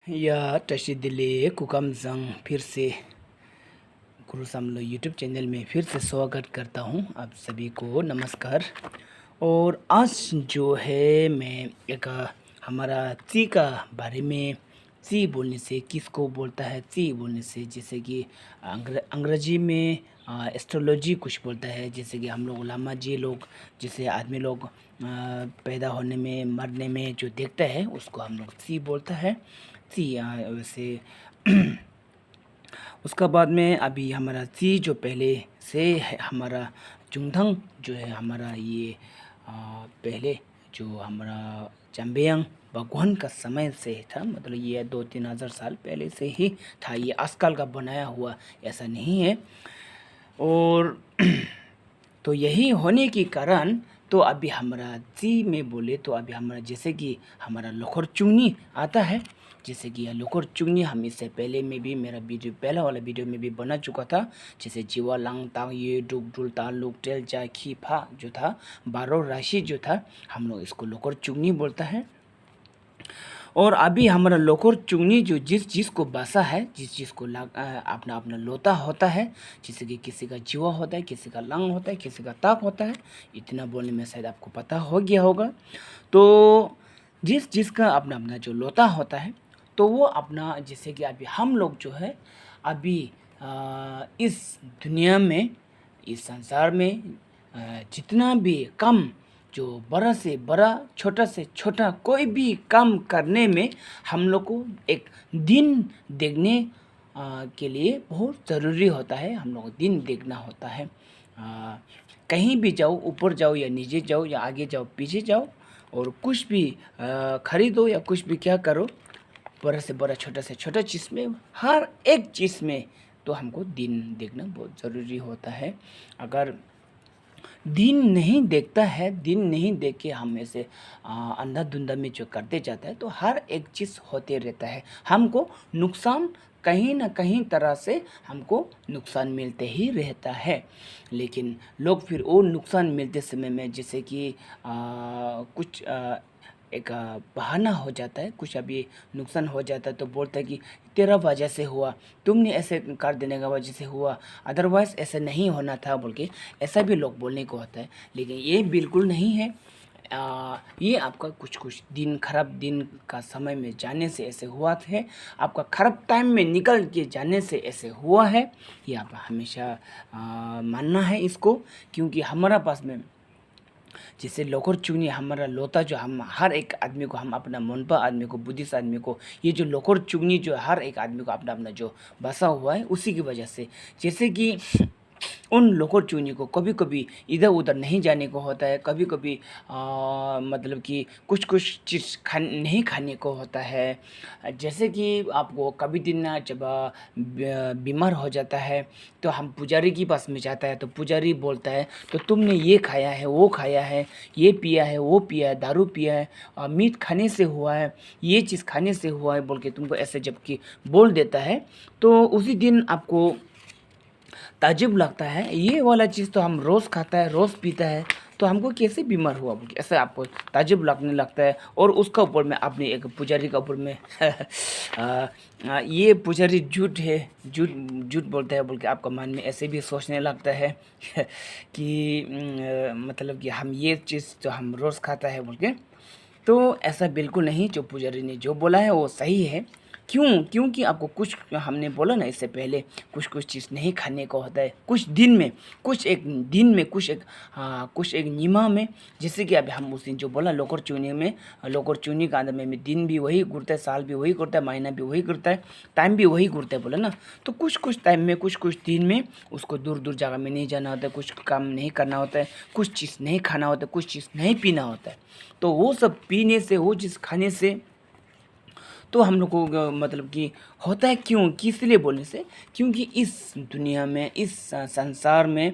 या टशी दिले कुकम जंग फिर से गुरु सामलो यूट्यूब चैनल में फिर से स्वागत करता हूं। आप सभी को नमस्कार। और आज जो है मैं एक हमारा ची का बारे में, ची बोलने से किसको बोलता है, ची बोलने से जैसे कि अंग्रेजी में एस्ट्रोलॉजी कुछ बोलता है। जैसे कि हम लोग लामा जी लोग, जैसे आदमी लोग पैदा होने में मरने में जो देखता है उसको हम लोग ची बोलता है। ची वैसे उसका बाद में अभी हमारा ची जो पहले से है हमारा चुंगथंग जो है हमारा ये पहले जो हमारा चंबेयांग भगवान का समय से था, मतलब ये 2-3 हज़ार साल पहले से ही था। ये आजकल का बनाया हुआ ऐसा नहीं है। और तो यही होने के कारण तो अभी हमारा ची में बोले तो अभी हमारा जैसे कि हमारा लोखर चुंगनी आता है। जैसे कि यह लोखर चुंगनी हम इससे पहले में भी मेरा वीडियो पहला वाला वीडियो में भी बना चुका था। जैसे जीवा लांग तांग ये डुग डुल ता लुक टेल जा खी फा जो था 12 राशि जो था, हम लोग इसको लोखर चुंगनी बोलता है। और अभी हमारा लोखर चुंगनी जो जिस चीज़ को बसा है, जिस चीज़ को अपना अपना लोता होता है, जैसे कि किसी का जीवा होता है, किसी का लंग होता है, किसी का ताक होता है। इतना बोलने में शायद आपको पता हो गया होगा। तो जिस चीज़ का अपना अपना जो लोता होता है तो वो अपना, जैसे कि अभी हम लोग जो है अभी इस दुनिया में, इस संसार में जितना भी कम जो बड़ा से बड़ा छोटा से छोटा कोई भी काम करने में हम लोग को एक दिन देखने के लिए बहुत ज़रूरी होता है। हम लोग को दिन देखना होता है। कहीं भी जाओ, ऊपर जाओ या नीचे जाओ या आगे जाओ पीछे जाओ, और कुछ भी खरीदो या कुछ भी क्या करो, बड़ा से बड़ा छोटा से छोटा चीज़ में, हर एक चीज़ में तो हमको दिन देखना बहुत ज़रूरी होता है। अगर दिन नहीं देखता है, दिन नहीं देख के हम ऐसे अंधा-धुंधा में जो करते जाता है तो हर एक चीज़ होते रहता है। हमको नुकसान कहीं न कहीं तरह से हमको नुकसान मिलते ही रहता है। लेकिन लोग फिर वो नुकसान मिलते समय में जैसे कि कुछ एक बहाना हो जाता है, कुछ अभी नुकसान हो जाता है तो बोलता है कि तेरा वजह से हुआ, तुमने ऐसे कर देने का वजह से हुआ, अदरवाइज़ ऐसा नहीं होना था बोल के ऐसा भी लोग बोलने को होता है। लेकिन ये बिल्कुल नहीं है। ये आपका कुछ दिन खराब दिन का समय में जाने से ऐसे हुआ है, आपका खराब टाइम में निकल के जाने से ऐसे हुआ है। ये आप हमेशा मानना है इसको, क्योंकि हमारा पास में जैसे लोखर चुनी हमारा लोता जो हम हर एक आदमी को, हम अपना मुनपा आदमी को, बुद्धिस्ट आदमी को, ये जो लोखर चुगनी जो हर एक आदमी को अपना अपना जो बसा हुआ है उसी की वजह से, जैसे कि उन लोखर चुनी को कभी कभी इधर उधर नहीं जाने को होता है, कभी कभी मतलब कि कुछ कुछ चीज़ नहीं खाने को होता है। जैसे कि आपको कभी दिन ना जब बीमार हो जाता है तो हम पुजारी के पास में जाता है तो पुजारी बोलता है तो तुमने ये खाया है, वो खाया है, ये पिया है, वो पिया है, दारू पिया है, मीट खाने से हुआ है, ये चीज़ खाने से हुआ है बोल के तुमको ऐसे जबकि बोल देता है तो उसी दिन आपको ताज्जुब लगता है, ये वाला चीज़ तो हम रोज़ खाता है, रोज़ पीता है, तो हमको कैसे बीमार हुआ बोल के ऐसे आपको ताज्जुब लगने लगता है। और उसका ऊपर में अपने एक पुजारी का ऊपर में ये पुजारी झूठ है, झूठ झूठ बोलता है बोल के आपका मन में ऐसे भी सोचने लगता है कि मतलब कि हम ये चीज़ तो हम रोज़ खाता है बोल के। तो ऐसा बिल्कुल नहीं, जो पुजारी ने जो बोला है वो सही है। क्यों? क्योंकि आपको कुछ, हमने बोला ना इससे पहले, कुछ-कुछ चीज़ नहीं खाने को होता है। कुछ दिन में, कुछ एक दिन में, कुछ एक निमा में, जैसे कि अभी हम उस दिन जो बोला लोकर चूनी में, लोकर चूनी का अंदर में दिन भी वही घूरता है, साल भी वही घूरता है, महीना भी वही घूरता है, टाइम भी वही घूरता है बोला ना। तो कुछ-कुछ टाइम में, कुछ-कुछ दिन में उसको दूर-दूर जगह में नहीं जाना होता है, कुछ काम नहीं करना होता है, कुछ चीज़ नहीं खाना होता है, कुछ चीज़ नहीं पीना होता है। तो वो सब पीने से, वो चीज़ खाने से तो हम लोग को मतलब कि होता है क्यों? किस लिए बोलने से? क्योंकि इस दुनिया में, इस संसार में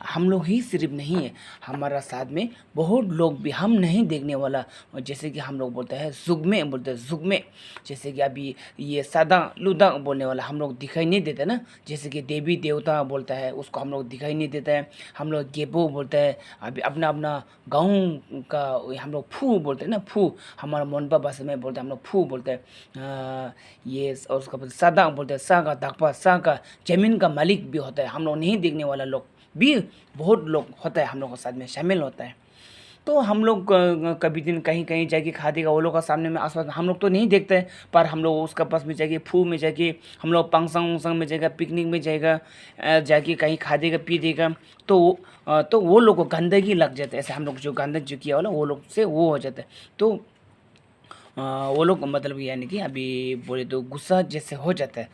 हम लोग ही सिर्फ़ नहीं है, हमारा साथ में बहुत लोग भी हम नहीं देखने वाला, जैसे कि हम लोग बोलते हैं जुगमे बोलते हैं, जुगमे। जैसे कि अभी ये सादा-लूदा बोलने वाला हम लोग दिखाई नहीं देता ना, जैसे कि देवी-देवता बोलता है उसको हम लोग दिखाई नहीं देता है। हम लोग गेपो बोलते हैं, अभी अपना-अपना गाँव का हम लोग फू बोलते हैं ना, फू, हमारा मोनपा भाषा में बोलते हैं हम लोग फू फू बोलते हैं, ये और उसका बाद सादा बोलते हैं, सा का दागपा, सा का ज़मीन का मालिक भी होता है, हम लोग नहीं देखने वाला लोग भी बहुत लोग होता है, हम लोग के साथ में शामिल होता है। तो हम लोग कभी दिन कहीं-कहीं जाके खा देगा वो लोग का सामने में आस-पास हम लोग तो नहीं देखते हैं, पर हम लोग उसका पास में जाके फू में जाके हम लोग पंगसंग-वंगसंग में जाएगा, पिकनिक में जाएगा, जाके कहीं खा देगा, पी देगा, तो वो लोग को गंदगी लग जाता है। ऐसे हम लोग जो गंदा जो किया वाला वो लोग से वो हो जाता है। तो वो लोग मतलब यानी कि अभी बोले तो गुस्सा जैसे हो जाता है,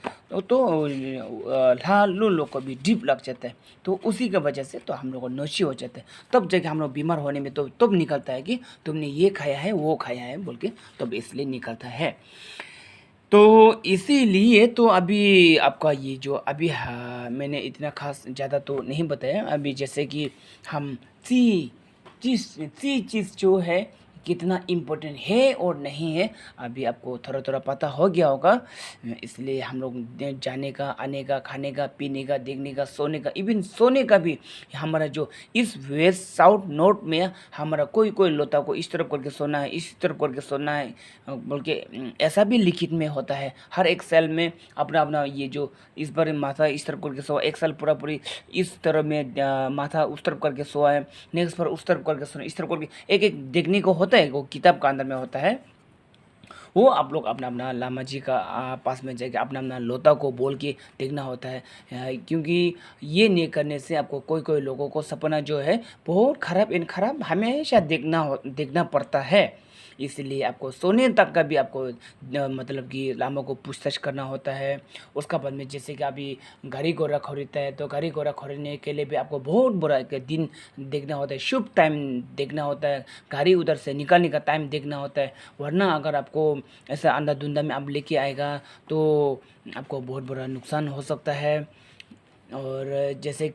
लालू लोग को भी डीप लग जाता है, तो उसी की वजह से तो हम लोग को नशे हो जाता है। तब जाके हम लोग बीमार होने में तो तब निकलता है कि तुमने ये खाया है वो खाया है बोल के, तब इसलिए निकलता है। तो इसीलिए तो अभी आपका ये जो अभी मैंने इतना खास ज़्यादा तो नहीं बताया। अभी जैसे कि हम सी सी चीज़ जो है कितना इम्पोर्टेंट है और नहीं है, अभी आपको थोड़ा-थोड़ा पता हो गया होगा। इसलिए हम लोग जाने का, आने का, खाने का, पीने का, देखने का, सोने का, इवन सोने का भी हमारा जो इस वेस्ट साउथ नॉर्थ में हमारा कोई-कोई लोता को इस तरफ करके सोना है, इस तरफ करके सोना है, बोल के ऐसा भी लिखित में होता है। हर एक सेल में अपना-अपना ये जो इस बार माथा इस तरफ करके सोआ, एक साल पूरा-पूरी इस तरफ में माथा उस तरफ करके सोआ है, नेक्स्ट बार उस तरफ करके सोना, इस तरफ करके एक-एक देखने को होता है, वो किताब का अंदर में होता है। वो आप लोग अपना-अपना लामा जी का पास में जाके अपना-अपना लोता को बोल के देखना होता है। क्योंकि ये नहीं करने से आपको कोई-कोई लोगों को सपना जो है बहुत खराब हमेशा देखना पड़ता है। इसलिए आपको सोने तक का भी आपको मतलब कि लामा को पूछताछ करना होता है। उसका बाद में जैसे कि अभी गाड़ी-घोड़ा खरीदता है, तो गाड़ी-घोड़ा खरीदने के लिए भी आपको बहुत बुरा एक दिन देखना होता है, शुभ टाइम देखना होता है, गाड़ी उधर से निकालने का टाइम देखना होता है। वरना अगर आपको ऐसा अंधा-धुंधा में आप लेके आएगा, तो आपको बहुत बड़ा नुकसान हो सकता है। और जैसे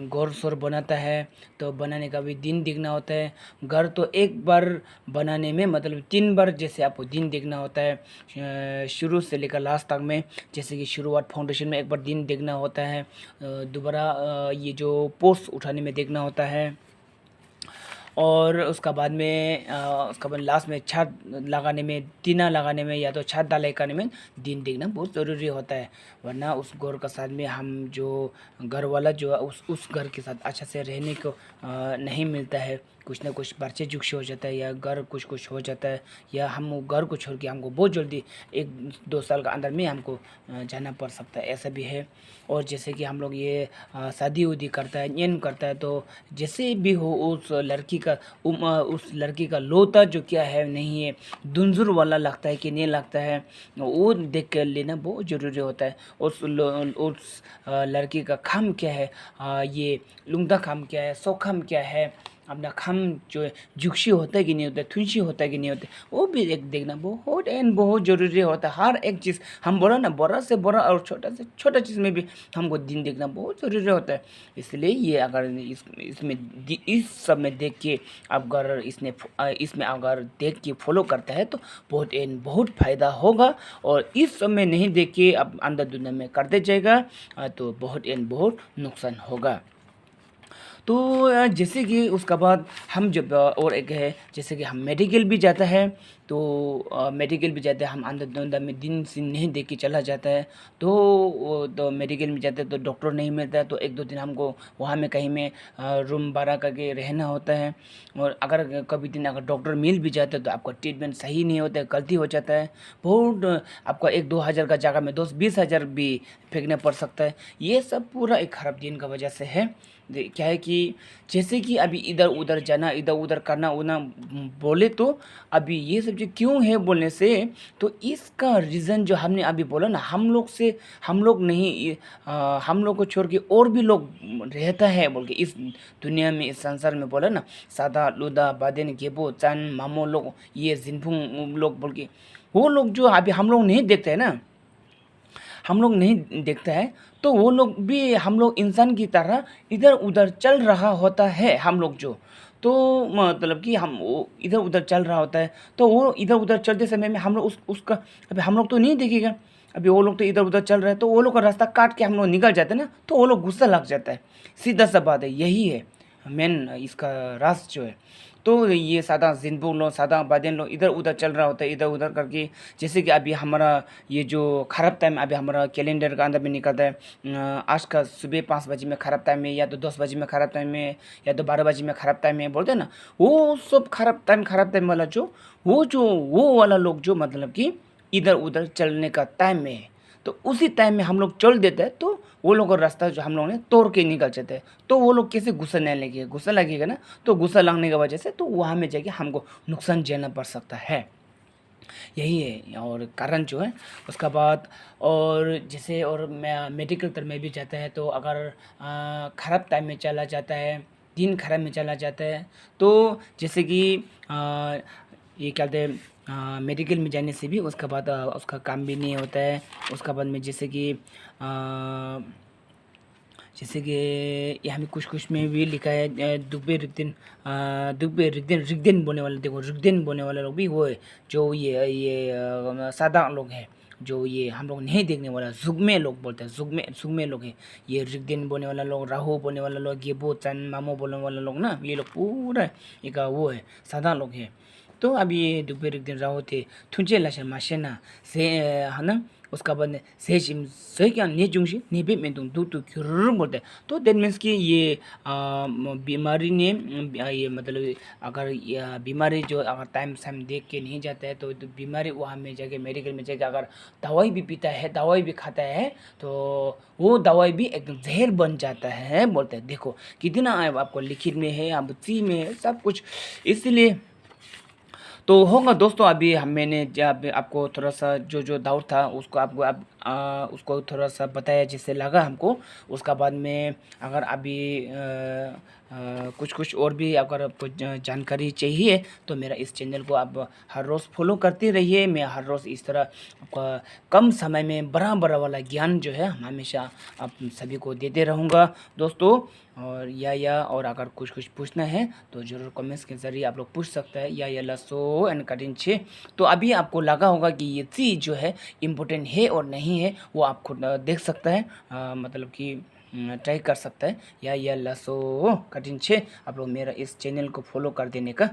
घोर-शोर बनाता है, तो बनाने का भी दिन देखना होता है। घर तो एक बार बनाने में मतलब 3 बार जैसे आपको दिन देखना होता है। शुरू से लेकर लास्ट तक में, जैसे कि शुरुआत फाउंडेशन में एक बार दिन देखना होता है। दोबारा ये जो पोस्ट उठाने में देखना होता है। और उसका बाद लास्ट में छत लगाने में, टीना लगाने में या तो छत ढलाई करने में दिन देखना बहुत ज़रूरी होता है। वरना उस घर के साथ में हम जो घर वाला जो है उस घर के साथ अच्छा से रहने को नहीं मिलता है। कुछ ना कुछ बच्चे-जुक्से हो जाता है या घर कुछ-कुछ हो जाता है, या हम वो घर को छोड़ के हमको बहुत जल्दी 1-2 साल के अंदर में हमको जाना पड़ सकता है, ऐसा भी है। और जैसे कि हम लोग ये शादी-उदी करता है, येन करता है, तो जैसे भी हो उस लड़की का लोता जो क्या है नहीं है, दुंजुर वाला लगता है कि नहीं लगता है, वो देख कर लेना बहुत ज़रूरी होता है। उस लड़की का खाम क्या है, ये लुंगदा खाम क्या है, सोखम क्या है, अपना खाम जो है जुक्सी होता है कि नहीं होता है, थुंसी होता है कि नहीं होता है, वो भी एक देखना बहुत ज़रूरी होता है। हर एक चीज़ हम बोला ना, बड़ा से बड़ा और छोटा से छोटा चीज़ में भी हमको दिन देखना बहुत ज़रूरी होता है। इसलिए ये अगर इस सब में देख के आप अगर इसमें अगर देख के फॉलो करता है, तो बहुत फ़ायदा होगा। और इस सब में नहीं देख के आप अंधा-धुंधा में करते जाएगा, तो बहुत नुकसान होगा। तो जैसे कि उसका बाद हम जब और एक है जैसे कि हम मेडिकल भी जाता है, तो मेडिकल भी जाते हैं हम, अंधा-धुंधा में दिन से नहीं देख के चला जाता है, तो मेडिकल में जाते हैं तो डॉक्टर नहीं मिलता है, तो 1-2 दिन हमको वहाँ में कहीं में रूम भाड़ा करके रहना होता है। और अगर कभी दिन अगर डॉक्टर मिल भी जाता है, तो आपका ट्रीटमेंट सही नहीं होता है, गलती हो जाता है, बहुत आपका 1-2 हज़ार का जगह में 10-20 हज़ार भी फेंकना पड़ सकता है। ये सब पूरा एक खराब दिन का वजह से है। क्या है कि जैसे कि अभी इधर-उधर जाना, इधर-उधर करना-उरना बोले, तो अभी ये सब चीज़ क्यों है बोलने से, तो इसका रीज़न जो हमने अभी बोला ना, हम लोग नहीं, हम लोग को छोड़ के और भी लोग रहता है बोल के इस दुनिया में, इस संसार में बोला ना, सादा, लूदा, बादेन, गेबो, चान, मामो लोग, ये जिनफुंग लोग बोल के, वो लोग जो अभी हम लोग नहीं देखते हैं ना, हम लोग नहीं देखता है, तो वो लोग भी हम लोग इंसान की तरह इधर-उधर चल रहा होता है हम लोग जो। तो मतलब कि हम वो इधर-उधर चल रहा होता है, तो वो इधर-उधर चलते समय में हम लोग उसका अभी हम लोग तो नहीं देखेगा। अभी वो लोग तो इधर-उधर चल रहे हैं, तो वो लोग का रास्ता काट के हम लोग निकल जाते हैं ना, तो वो लोग गुस्सा लग जाता है। सीधा-सा बात है, यही है मेन इसका राज़ जो है। तो ये सादा जिन्बुक लोग, सादा बादेन लोग इधर उधर चल रहा होता है, इधर उधर करके। जैसे कि अभी हमारा ये जो ख़राब टाइम अभी हमारा कैलेंडर का अंदर में निकलता है, आज का सुबह 5 बजे में ख़राब टाइम है, या तो 10 बजे में ख़राब टाइम है, या तो 12 बजे में ख़राब टाइम है, बोलते हैं ना। वो सब ख़राब टाइम वाला वो वाला लोग जो मतलब कि इधर उधर चलने का टाइम में है, तो उसी टाइम में हम लोग चल देते हैं, तो वो लोग का रास्ता जो हम लोग ने तोड़ के निकल जाते हैं। तो वो लोग कैसे गुस्सा नहीं लगेगा, गुस्सा लगेगा ना, तो गुस्सा लगने की वजह से तो वहाँ में जाके हमको नुकसान झेलना पड़ सकता है। यही है और कारण जो है। उसका बाद और जैसे और मैं मेडिकल तरफ में भी जाता है, तो अगर ख़राब टाइम में चला जाता है, दिन खराब में चला जाता है, तो जैसे कि ये क्या कहते हैं, मेडिकल में जाने से भी उसका बाद उसका काम भी नहीं होता है। उसका बाद में जैसे कि यहाँ में कुछ में भी लिखा है दुबे रिगदेन बोलने वाले, देखो रिगदेन बोलने वाले लोग भी वो है जो ये सादा लोग हैं, जो ये हम लोग नहीं देखने वाला जुगमे लोग बोलते हैं, जुगमे लोग हैं। ये रिगदेन बोलने वाला लोग, राहु बोलने वाला लोग, ये बो चन मामो बोलने वाला लोग ना, ये लोग पूरा एक वो है, सादा लोग है। तो अब ये दुबे रिगदेन राहु थे थुंचे लाशा माशेना से है ना। उसका बाद में सेजिम सही क्या नेजुंगशी नेबे में दू टू क्यूर बोलते हैं। तो दैट मीन्स कि ये बीमारी ने ये मतलब अगर बीमारी जो अगर टाइम टाइम देख के नहीं जाता है, तो बीमारी वहाँ में जाके मेडिकल में जाके अगर दवाई भी पीता है, दवाई भी खाता है, तो वो दवाई भी एकदम जहर बन जाता है बोलते हैं। देखो कितना आपको लिखित में है, आप ची में है, सब कुछ। इसलिए तो होगा दोस्तों, अभी मैंने जब आपको थोड़ा सा जो डाउट था उसको आपको उसको थोड़ा सा बताया जिससे लगा हमको। उसका बाद में अगर अभी कुछ और भी अगर आपको जानकारी चाहिए, तो मेरा इस चैनल को आप हर रोज़ फॉलो करते रहिए। मैं हर रोज़ इस तरह आपका कम समय में बड़ा बड़ा वाला ज्ञान जो है हमेशा आप सभी को देते रहूँगा दोस्तों। और और अगर कुछ पूछना है तो ज़रूर कमेंट्स के ज़रिए आप लोग पूछ सकते हैं, या लसो एंड कटिंग छे। तो अभी आपको लगा होगा कि ये चीज़ जो है इम्पोर्टेंट है और नहीं है, वो आप खुद देख सकता है, मतलब कि ट्राई कर सकता है। या लसो कटिंग छे, आप लोग मेरा इस चैनल को फॉलो कर देने का